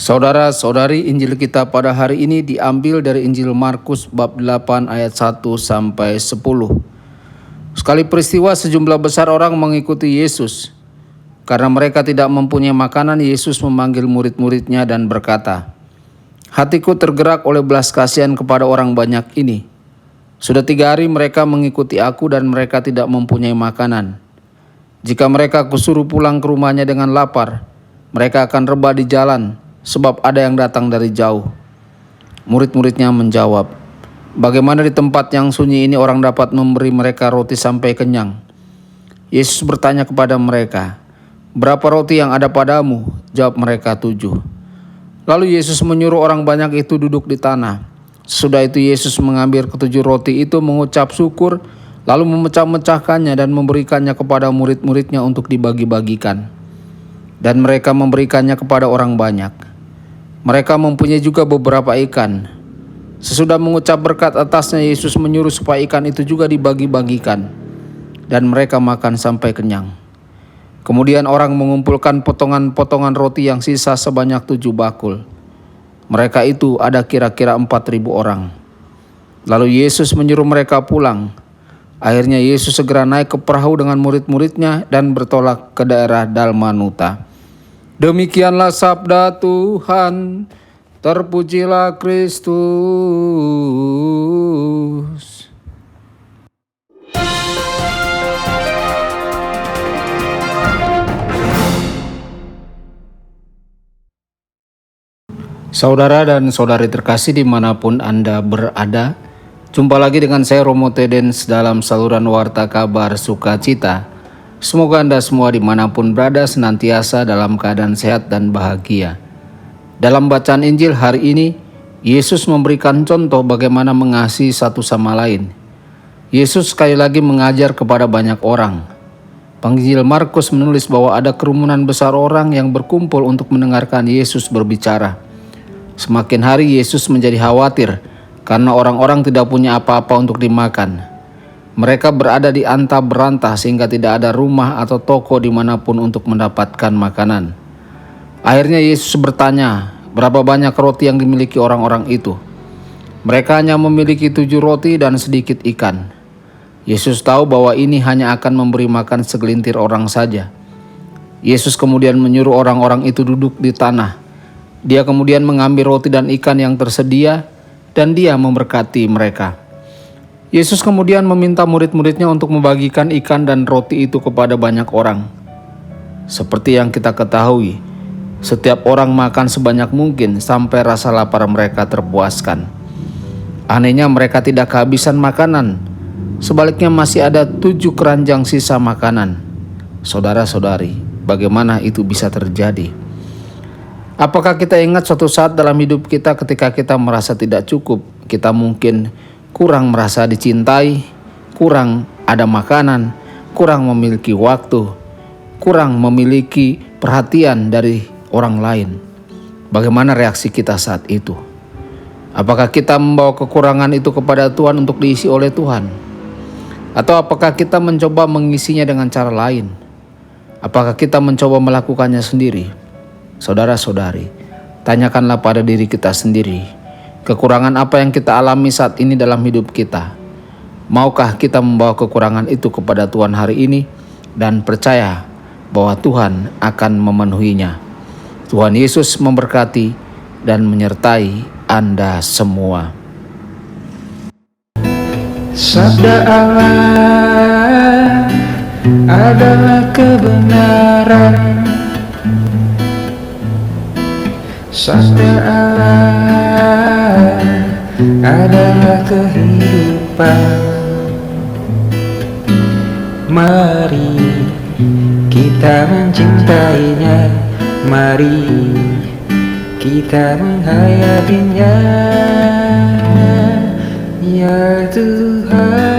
Saudara-saudari, Injil kita pada hari ini diambil dari Injil Markus bab 8 ayat 1 sampai 10. Sekali peristiwa sejumlah besar orang mengikuti Yesus. Karena mereka tidak mempunyai makanan, Yesus memanggil murid-muridnya dan berkata, "Hatiku tergerak oleh belas kasihan kepada orang banyak ini. Sudah 3 hari mereka mengikuti aku dan mereka tidak mempunyai makanan. Jika mereka kusuruh pulang ke rumahnya dengan lapar, mereka akan rebah di jalan, sebab ada yang datang dari jauh." Murid-muridnya menjawab, "Bagaimana di tempat yang sunyi ini orang dapat memberi mereka roti sampai kenyang?" Yesus bertanya kepada mereka, "Berapa roti yang ada padamu?" Jawab mereka, 7. Lalu Yesus menyuruh orang banyak itu duduk di tanah. Sesudah itu Yesus mengambil ke-7 roti itu, mengucap syukur, lalu memecah-mecahkannya dan memberikannya kepada murid-muridnya untuk dibagi-bagikan. Dan mereka memberikannya kepada orang banyak. Mereka mempunyai juga beberapa ikan. Sesudah mengucap berkat atasnya, Yesus menyuruh supaya ikan itu juga dibagi-bagikan. Dan mereka makan sampai kenyang. Kemudian orang mengumpulkan potongan-potongan roti yang sisa sebanyak 7 bakul. Mereka itu ada kira-kira 4.000 orang. Lalu Yesus menyuruh mereka pulang. Akhirnya Yesus segera naik ke perahu dengan murid-muridnya dan bertolak ke daerah Dalmanuta. Demikianlah sabda Tuhan. Terpujilah Kristus. Saudara dan saudari terkasih dimanapun Anda berada, jumpa lagi dengan saya Romo Tedens dalam saluran Warta Kabar Sukacita. Semoga Anda semua dimanapun berada senantiasa dalam keadaan sehat dan bahagia. Dalam bacaan Injil hari ini, Yesus memberikan contoh bagaimana mengasihi satu sama lain. Yesus sekali lagi mengajar kepada banyak orang. Penginjil Markus menulis bahwa ada kerumunan besar orang yang berkumpul untuk mendengarkan Yesus berbicara. Semakin hari Yesus menjadi khawatir karena orang-orang tidak punya apa-apa untuk dimakan. Mereka berada di antah berantah sehingga tidak ada rumah atau toko dimanapun untuk mendapatkan makanan. Akhirnya Yesus bertanya, berapa banyak roti yang dimiliki orang-orang itu? Mereka hanya memiliki 7 roti dan sedikit ikan. Yesus tahu bahwa ini hanya akan memberi makan segelintir orang saja. Yesus kemudian menyuruh orang-orang itu duduk di tanah. Dia kemudian mengambil roti dan ikan yang tersedia dan dia memberkati mereka. Yesus kemudian meminta murid-muridnya untuk membagikan ikan dan roti itu kepada banyak orang. Seperti yang kita ketahui, setiap orang makan sebanyak mungkin sampai rasa lapar mereka terpuaskan. Anehnya mereka tidak kehabisan makanan. Sebaliknya masih ada 7 keranjang sisa makanan. Saudara-saudari, bagaimana itu bisa terjadi? Apakah kita ingat suatu saat dalam hidup kita ketika kita merasa tidak cukup, kita mungkin kurang merasa dicintai, kurang ada makanan, kurang memiliki waktu, kurang memiliki perhatian dari orang lain? Bagaimana reaksi kita saat itu? Apakah kita membawa kekurangan itu kepada Tuhan untuk diisi oleh Tuhan? Atau apakah kita mencoba mengisinya dengan cara lain? Apakah kita mencoba melakukannya sendiri? Saudara-saudari, tanyakanlah pada diri kita sendiri, kekurangan apa yang kita alami saat ini dalam hidup kita? Maukah kita membawa kekurangan itu kepada Tuhan hari ini dan percaya bahwa Tuhan akan memenuhinya? Tuhan Yesus memberkati dan menyertai Anda semua. Sabda Allah adalah kebenaran. Sabda Allah adalah kehidupan. Mari kita mencintainya, mari kita menghayatinya. Ya Tuhan,